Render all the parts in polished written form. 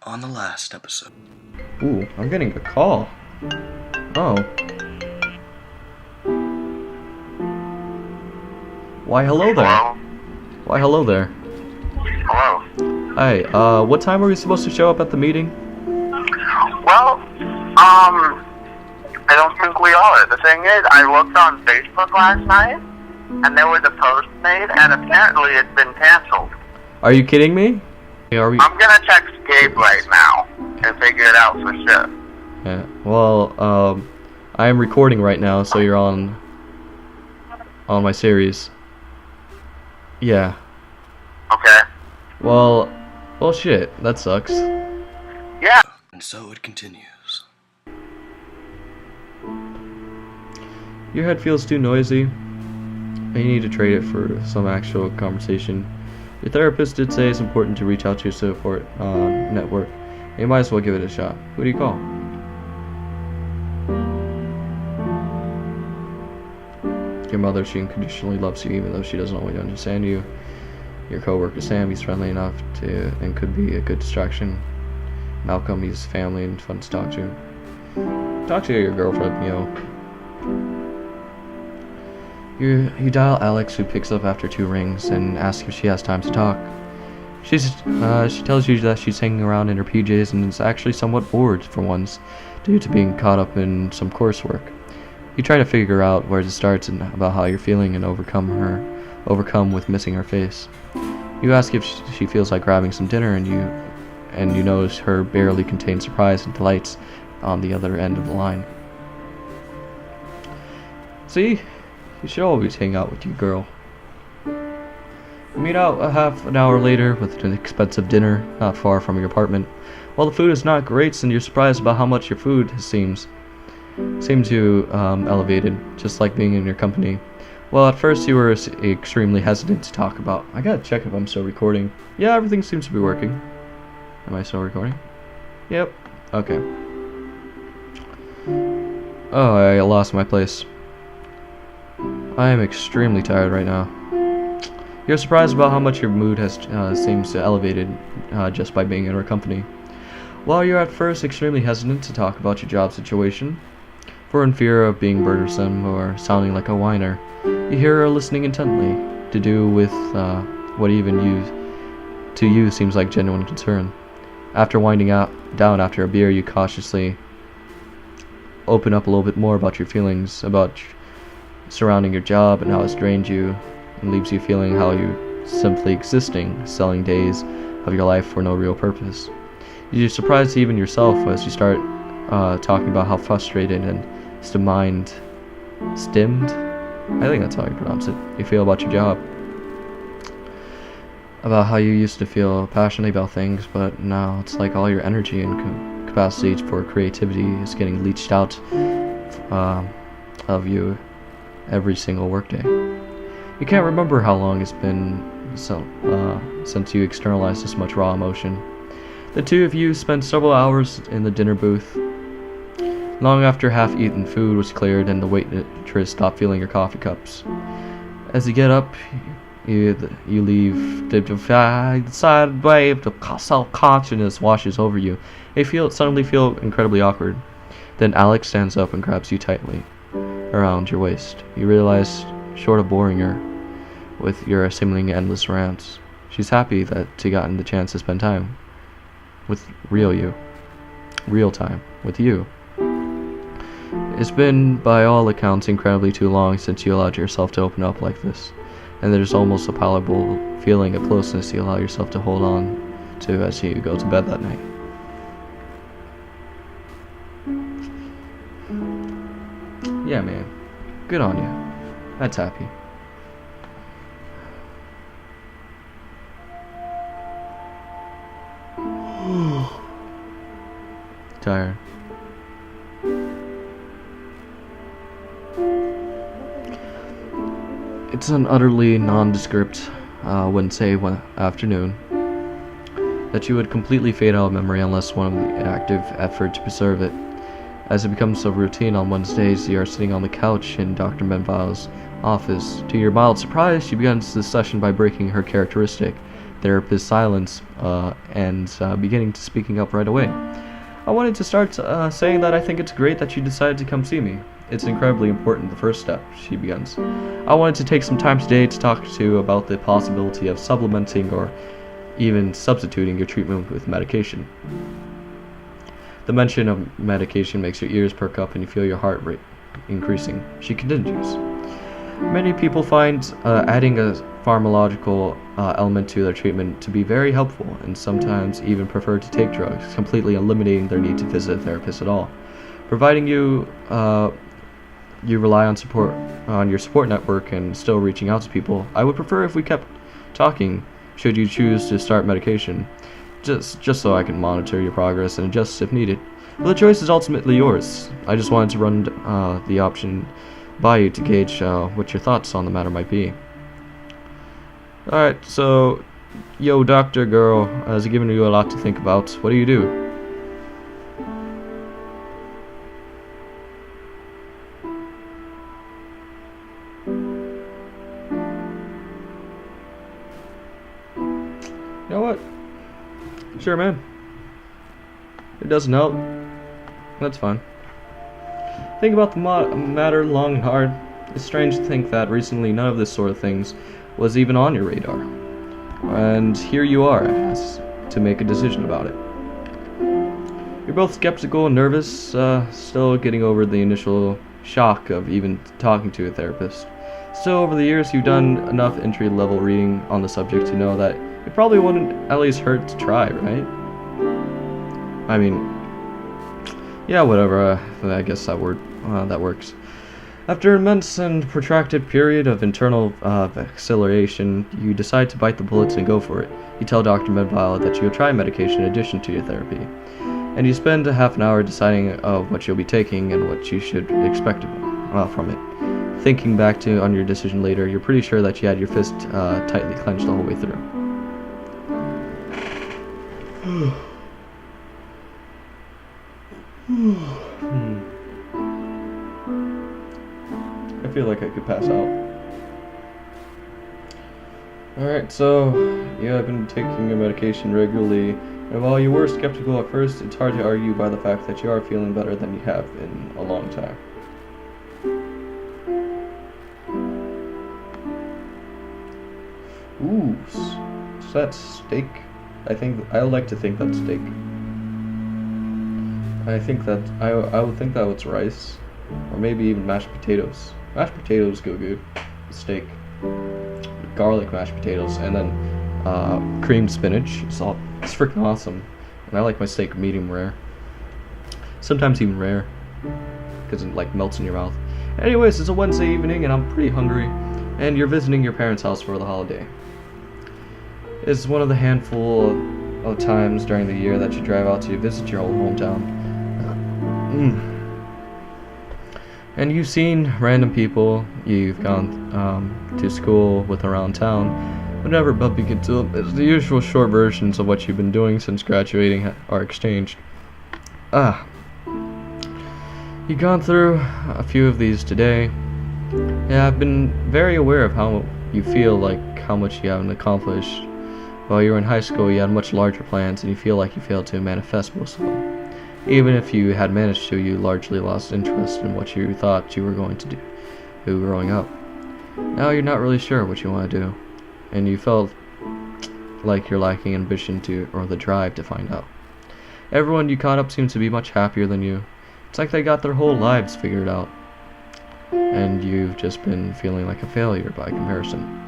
On the last episode. Ooh, I'm getting a call. Oh. Why, hello there. Hello? Why, hello there. Hello? Hi, what time were we supposed to show up at the meeting? Well, I don't think we are. The thing is, I looked on Facebook last night, and there was a post made, and apparently it's been canceled. Are you kidding me? Are we? I'm gonna text Gabe right now and figure it out for sure. Yeah, well, I am recording right now, so you're on my series. Yeah. Okay? Well, shit, that sucks. Yeah. And so it continues. Your head feels too noisy, and you need to trade it for some actual conversation. Your therapist did say it's important to reach out to your support network. You might as well give it a shot. Who do you call? Your mother, she unconditionally loves you even though she doesn't always understand you. Your coworker Sam, he's friendly enough to and could be a good distraction. Malcolm, he's family and fun to talk to. Talk to your girlfriend, You dial Alex, who picks up after 2 rings and asks if she has time to talk. She tells you that she's hanging around in her PJs and is actually somewhat bored for once due to being caught up in some coursework. You try to figure out where to start and about how you're feeling and overcome with missing her face. You ask if she feels like grabbing some dinner and you notice her barely contained surprise and delights on the other end of the line. See? You should always hang out with your girl. You meet out a half an hour later with an expensive dinner not far from your apartment. While the food is not great and you're surprised about how much your food seems to elevated, just like being in your company. Well, at first you were extremely hesitant to talk about. I gotta check if I'm still recording. Yeah, everything seems to be working. Am I still recording? Yep. Okay. Oh, I lost my place. I am extremely tired right now. You're surprised about how much your mood has seems to elevated just by being in our company. While you're at first extremely hesitant to talk about your job situation, for in fear of being burdensome or sounding like a whiner, you hear her listening intently to do with what even to you seems like genuine concern. After winding down after a beer, you cautiously open up a little bit more about your feelings about surrounding your job and how it's drained you and leaves you feeling how you're simply existing, selling days of your life for no real purpose. You're surprised even yourself as you start talking about how frustrated and stimmed, I think that's how you pronounce it, you feel about your job. About how you used to feel passionately about things, but now it's like all your energy and capacity for creativity is getting leached out of you every single workday. You can't remember how long it's been since you externalized this much raw emotion. The two of you spent several hours in the dinner booth. Long after half-eaten food was cleared and the waitress stopped filling your coffee cups. As you get up, you leave the side wave, the self-consciousness washes over you. You suddenly feel incredibly awkward. Then Alex stands up and grabs you tightly around your waist. You realize, short of boring her with your seemingly endless rants, she's happy that she gotten the chance to spend time with real time with you. It's been, by all accounts, incredibly too long since you allowed yourself to open up like this, and there's almost a palpable feeling of closeness you allow yourself to hold on to as you go to bed that night. Yeah, man. Good on you. That's happy. Tired. It's an utterly nondescript Wednesday afternoon that you would completely fade out of memory unless one of the active effort to preserve it. As it becomes so routine on Wednesdays, you are sitting on the couch in Dr. Menville's office. To your mild surprise, she begins the session by breaking her characteristic therapist's silence and beginning to speaking up right away. I wanted to start saying that I think it's great that you decided to come see me. It's incredibly important, the first step, she begins. I wanted to take some time today to talk to you about the possibility of supplementing or even substituting your treatment with medication. The mention of medication makes your ears perk up and you feel your heart rate increasing. She continues. Many people find adding a pharmacological element to their treatment to be very helpful and sometimes even prefer to take drugs, completely eliminating their need to visit a therapist at all. Providing you rely on your support network and still reaching out to people, I would prefer if we kept talking should you choose to start medication, just so I can monitor your progress and adjust if needed. But the choice is ultimately yours. I just wanted to run the option by you to gauge what your thoughts on the matter might be. Alright, so, yo, doctor girl, has given you a lot to think about. What do you do? You know what? Sure, man. It doesn't help. That's fine. Think about the matter long and hard. It's strange to think that recently none of this sort of things was even on your radar. And here you are, asked to make a decision about it. You're both skeptical and nervous, still getting over the initial shock of even talking to a therapist. Still, over the years, you've done enough entry-level reading on the subject to know that it probably wouldn't at least hurt to try, right? I mean, yeah, whatever, I guess that works. After an immense and protracted period of internal acceleration, you decide to bite the bullets and go for it. You tell Dr. Medvile that you'll try medication in addition to your therapy. And you spend a half an hour deciding what you'll be taking and what you should expect from it. Thinking back on your decision later, you're pretty sure that you had your fist tightly clenched the whole way through. I feel like I could pass out. Alright, so you have been taking your medication regularly, and while you were skeptical at first, it's hard to argue by the fact that you are feeling better than you have in a long time. Ooh, is that steak? I like to think that's steak. I would think that was rice, or maybe even mashed potatoes. Mashed potatoes go good with steak. Garlic mashed potatoes, and then creamed spinach. It's freaking awesome. And I like my steak medium rare. Sometimes even rare, because it like melts in your mouth. Anyways, it's a Wednesday evening, and I'm pretty hungry, and you're visiting your parents' house for the holiday. It's one of the handful of times during the year that you drive out to visit your old hometown. And you've seen random people you've gone to school with around town, but never bumping into them. It's the usual short versions of what you've been doing since graduating are exchanged. You've gone through a few of these today. Yeah, I've been very aware of how you feel, like how much you haven't accomplished. While you were in high school, you had much larger plans, and you feel like you failed to manifest most of them. Even if you had managed to, you largely lost interest in what you thought you were going to do growing up. Now you're not really sure what you want to do, and you felt like you're lacking ambition or the drive to find out. Everyone you caught up seems to be much happier than you. It's like they got their whole lives figured out, and you've just been feeling like a failure by comparison.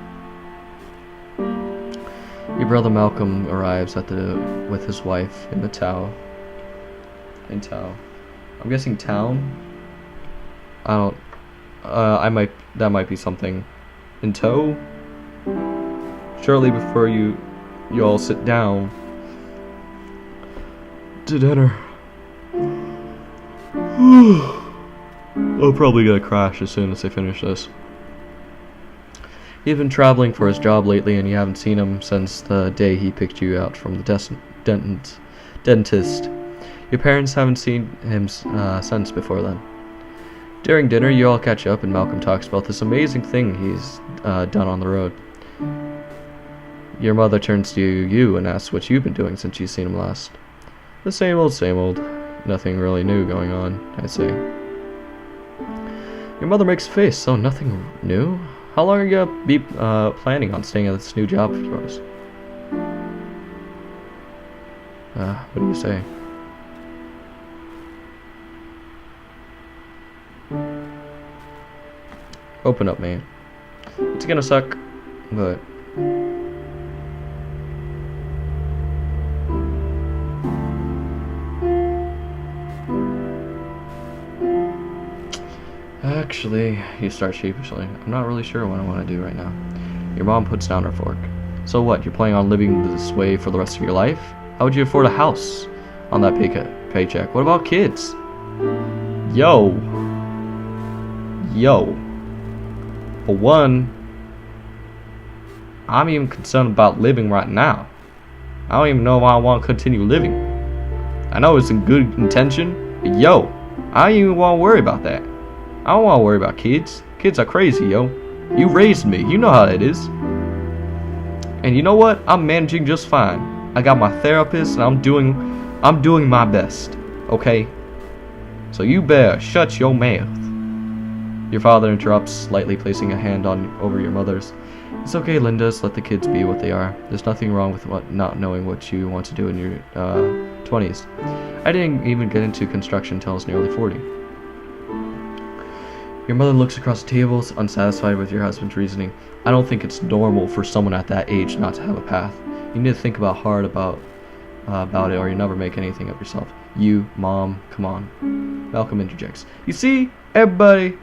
Your brother Malcolm arrives with his wife in Tao. I'm guessing town? That might be something. In tow? Shortly before you all sit down to dinner. I'll probably get a crash as soon as I finish this. He's been traveling for his job lately, and you haven't seen him since the day he picked you out from the dentist. Your parents haven't seen him since before then. During dinner, you all catch up, and Malcolm talks about this amazing thing he's done on the road. Your mother turns to you and asks what you've been doing since you've seen him last. The same old, same old. Nothing really new going on, I say. Your mother makes a face. So nothing new? How long are you planning on staying at this new job of yours? What do you say? Open up, man. It's gonna suck, but... Actually, you start sheepishly. I'm not really sure what I want to do right now. Your mom puts down her fork. So what, you're planning on living this way for the rest of your life? How would you afford a house on that paycheck? What about kids? Yo. For one, I'm even concerned about living right now. I don't even know if I want to continue living. I know it's in good intention, but yo, I don't even want to worry about that. I don't want to worry about kids. Kids are crazy, yo. You raised me. You know how that is. And you know what? I'm managing just fine. I got my therapist, and I'm doing my best. Okay? So you better shut your mouth. Your father interrupts, slightly placing a hand over your mother's. It's okay, Linda. Just let the kids be what they are. There's nothing wrong with not knowing what you want to do in your 20s. I didn't even get into construction until I was nearly 40. Your mother looks across the table, unsatisfied with your husband's reasoning. I don't think it's normal for someone at that age not to have a path. You need to think hard about it, or you never make anything of yourself. You, Mom, come on. Malcolm interjects. You see, everybody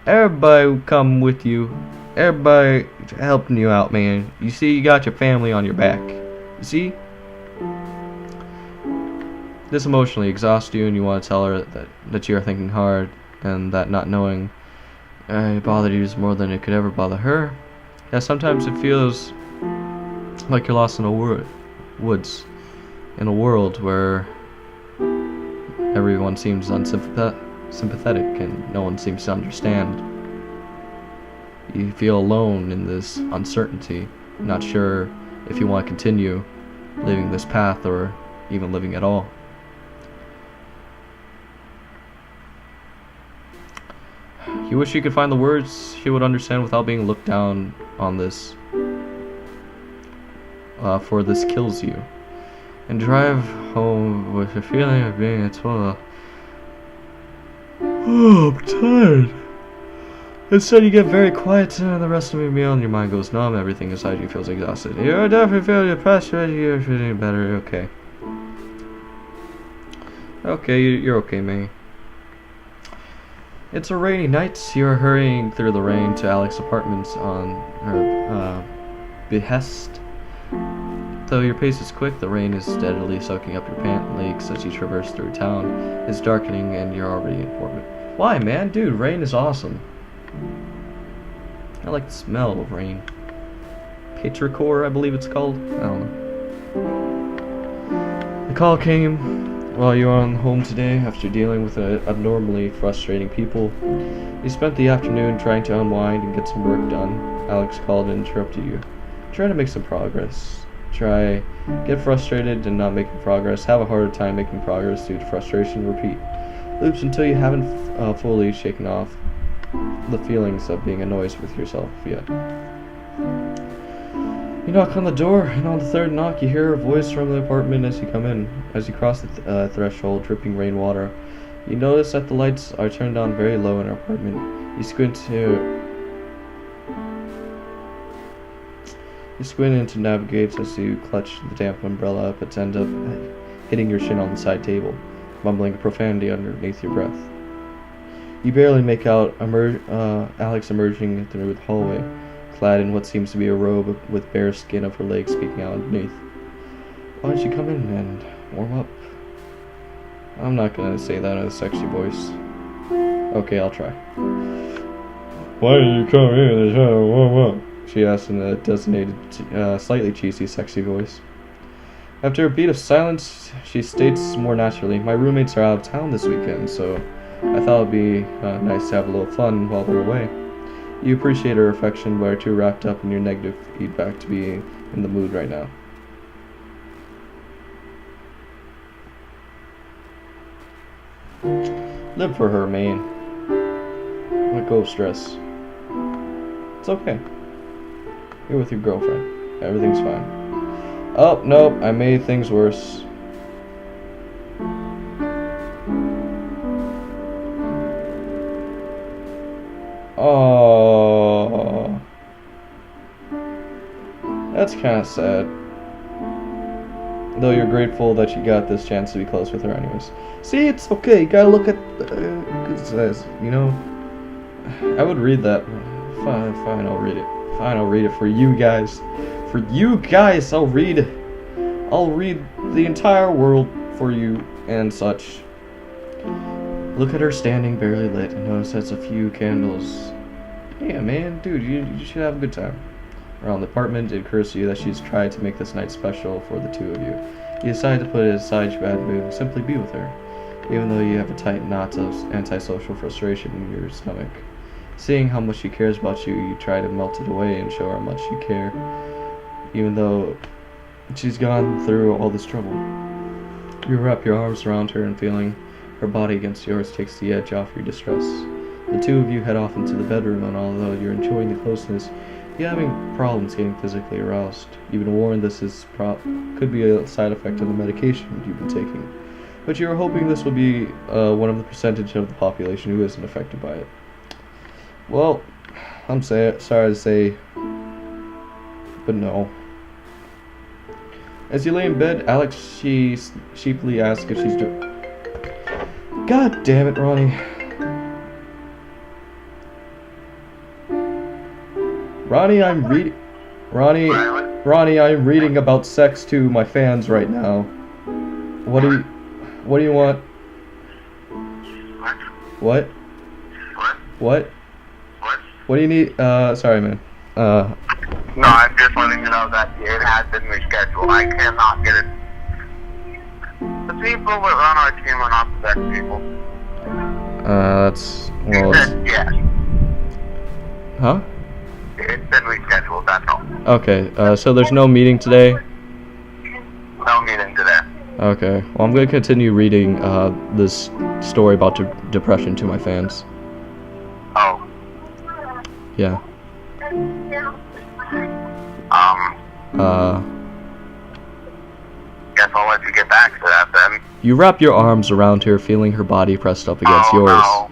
will come with you. Everybody helping you out, man. You see, you got your family on your back. You see? This emotionally exhausts you, and you want to tell her that you are thinking hard, and that not knowing it bothered you more than it could ever bother her. Yeah, sometimes it feels like you're lost in a woods, in a world where everyone seems unsympathetic and no one seems to understand. You feel alone in this uncertainty, not sure if you want to continue living this path or even living at all. You wish you could find the words she would understand without being looked down on this. For this kills you. And drive home with a feeling of being a total... Oh, I'm tired. Instead you get very quiet and the rest of the meal and your mind goes numb, everything inside you feels exhausted. You're definitely feeling depressed, you're feeling better, you're okay. Okay, you're okay, May. It's a rainy night. You're hurrying through the rain to Alex's apartments on her behest. Though your pace is quick, the rain is steadily soaking up your pant legs as you traverse through town. It's darkening and you're already in Portland. Why, man? Dude, rain is awesome. I like the smell of rain. Petrichor, I believe it's called. I don't know. The call came while you were on home today after dealing with abnormally frustrating people. You spent the afternoon trying to unwind and get some work done. Alex called and interrupted you. Try to make some progress. Get frustrated and not making progress. Have a harder time making progress due to frustration. Repeat. Loops until you haven't fully shaken off the feelings of being annoyed with yourself yet. You knock on the door, and on the third knock, you hear a voice from the apartment as you come in. As you cross the threshold, dripping rainwater, you notice that the lights are turned on very low in our apartment. You squint in to navigate as you clutch the damp umbrella, but end up hitting your shin on the side table, mumbling a profanity underneath your breath. You barely make out Alex emerging through the hallway, clad in what seems to be a robe with bare skin of her legs peeking out underneath. Why don't you come in and warm up? I'm not gonna say that in a sexy voice. Okay, I'll try. Why don't you come in and try to warm up? She asked in a designated, slightly cheesy, sexy voice. After a beat of silence, she states more naturally, my roommates are out of town this weekend, so I thought it'd be nice to have a little fun while they're away. You appreciate her affection, but are too wrapped up in your negative feedback to be in the mood right now. Live for her, man. Let go of stress. It's okay. You're with your girlfriend. Everything's fine. Oh, nope, I made things worse. Oh, that's kind of sad. Though you're grateful that you got this chance to be close with her anyways. See, it's okay. You gotta look at it says, you know. I would read that. Fine, I'll read it. Fine, I'll read it for you guys. For you guys, I'll read the entire world for you and such. Look at her standing barely lit and notice that's a few candles. Yeah, man, dude, you should have a good time. Around the apartment, it occurs to you that she's tried to make this night special for the two of you. You decide to put aside your bad mood and simply be with her, even though you have a tight knot of antisocial frustration in your stomach. Seeing how much she cares about you, you try to melt it away and show her how much you care, even though she's gone through all this trouble. You wrap your arms around her and feeling her body against yours takes the edge off your distress. The two of you head off into the bedroom, and although you're enjoying the closeness, you're having problems getting physically aroused. You've been warned this could be a side effect of the medication you've been taking, but you were hoping this would be one of the percentage of the population who isn't affected by it. Well, I'm sorry to say, but no. As you lay in bed, Alex sheeply asks if she's God damn it, Ronnie. Ronnie, I'm reading about sex to my fans right now. What do you want? What? What do you need? Sorry, man. No, I'm just letting you know that it has been rescheduled. I cannot get it. The people that run our team are not the best people. Well, yes. Huh? It's been rescheduled, that's all. Okay, so there's no meeting today? No meeting today. Okay, well, I'm going to continue reading this story about depression to my fans. Oh. Yeah. Guess I'll let you get back to that then. You wrap your arms around her, feeling her body pressed up against yours, no.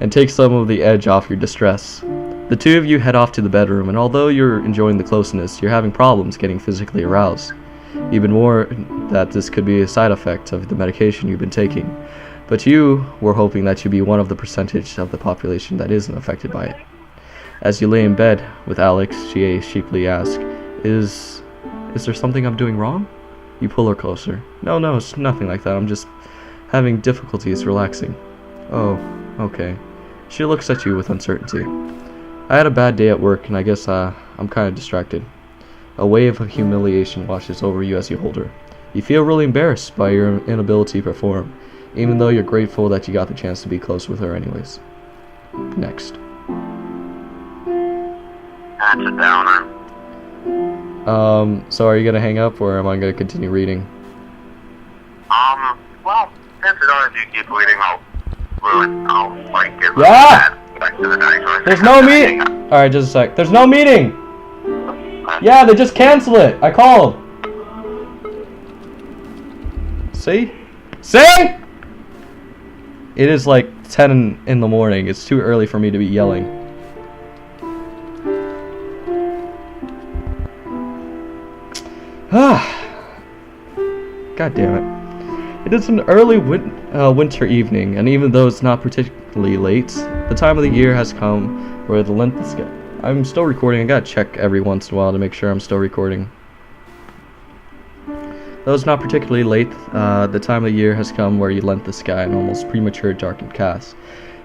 and take some of the edge off your distress. The two of you head off to the bedroom, and although you're enjoying the closeness, you're having problems getting physically aroused. Even more that this could be a side effect of the medication you've been taking, but you were hoping that you'd be one of the percentage of the population that isn't affected by it. As you lay in bed with Alex, she sheeply asks, Is there something I'm doing wrong? You pull her closer. No, it's nothing like that. I'm just having difficulties relaxing. Oh, okay. She looks at you with uncertainty. I had a bad day at work, and I guess I'm kind of distracted. A wave of humiliation washes over you as you hold her. You feel really embarrassed by your inability to perform, even though you're grateful that you got the chance to be close with her anyways. Next. That's a downer. So are you gonna hang up, or am I gonna continue reading? Well, chances are if you keep reading, I'll get Yeah! back to the dinosaur. There's no meeting! Alright, just a sec. There's no meeting! Yeah, they just cancel it! I called! See? See? It is like 10 in the morning. It's too early for me to be yelling. God damn it. It is an early winter evening, and even though it's not particularly late, the time of the year has come where the length of sky. I'm still recording. I gotta check every once in a while to make sure I'm still recording. Though it's not particularly late, the time of the year has come where you length the sky in almost premature darkened cast.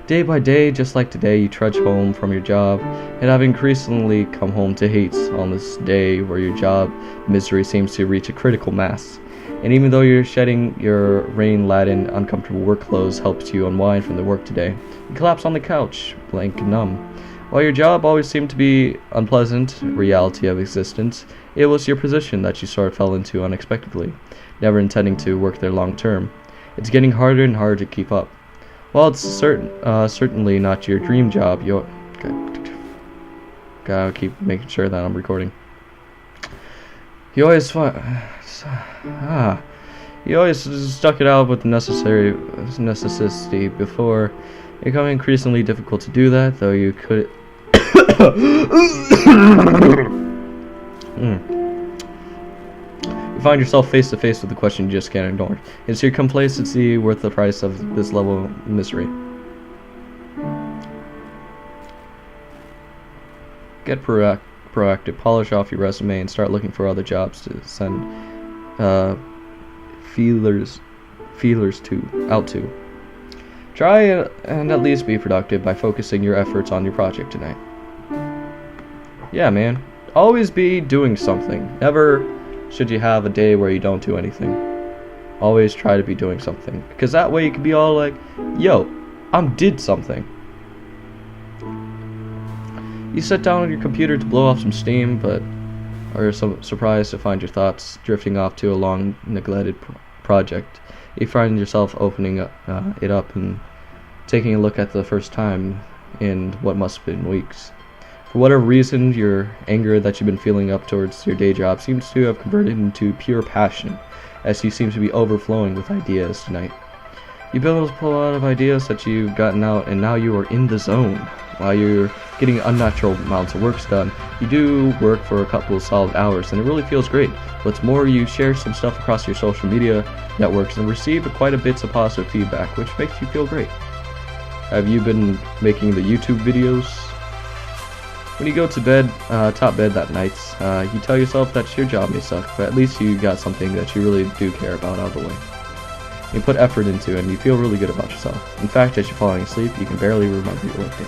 Day by day, just like today, you trudge home from your job, and have increasingly come home to hate on this day where your job misery seems to reach a critical mass. And even though you're shedding your rain-laden, uncomfortable work clothes helps you unwind from the work today, you collapse on the couch, blank and numb. While your job always seemed to be unpleasant reality of existence, it was your position that you sort of fell into unexpectedly, never intending to work there long term. It's getting harder and harder to keep up. While it's certainly not your dream job, gotta keep making sure that I'm recording. You always stuck it out with the necessity before, becoming increasingly difficult to do that, though you could. You find yourself face to face with the question you just can't ignore. Is your complacency worth the price of this level of misery? Get proactive, polish off your resume, and start looking for other jobs to send feelers out to. Try and at least be productive by focusing your efforts on your project tonight. Yeah, man. Always be doing something. Never should you have a day where you don't do anything. Always try to be doing something. Because that way you can be all like, yo, did something. You sit down on your computer to blow off some steam, but are surprised to find your thoughts drifting off to a long neglected project. You find yourself opening it up and taking a look at the first time in what must have been weeks. For whatever reason, your anger that you've been feeling up towards your day job seems to have converted into pure passion, as you seem to be overflowing with ideas tonight. You built up a lot of ideas that you've gotten out, and now you are in the zone. While you're getting unnatural amounts of work done, you do work for a couple of solid hours, and it really feels great. What's more, you share some stuff across your social media networks and receive quite a bit of positive feedback, which makes you feel great. Have you been making the YouTube videos? When you go to bed, top bed that night, you tell yourself that your job may suck, but at least you got something that you really do care about out of the way. You put effort into it, and you feel really good about yourself. In fact, as you're falling asleep, you can barely remember your workday.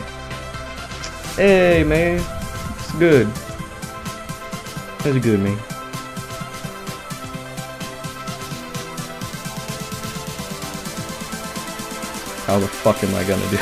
Hey, man. It's good. It's good, man. How the fuck am I gonna do?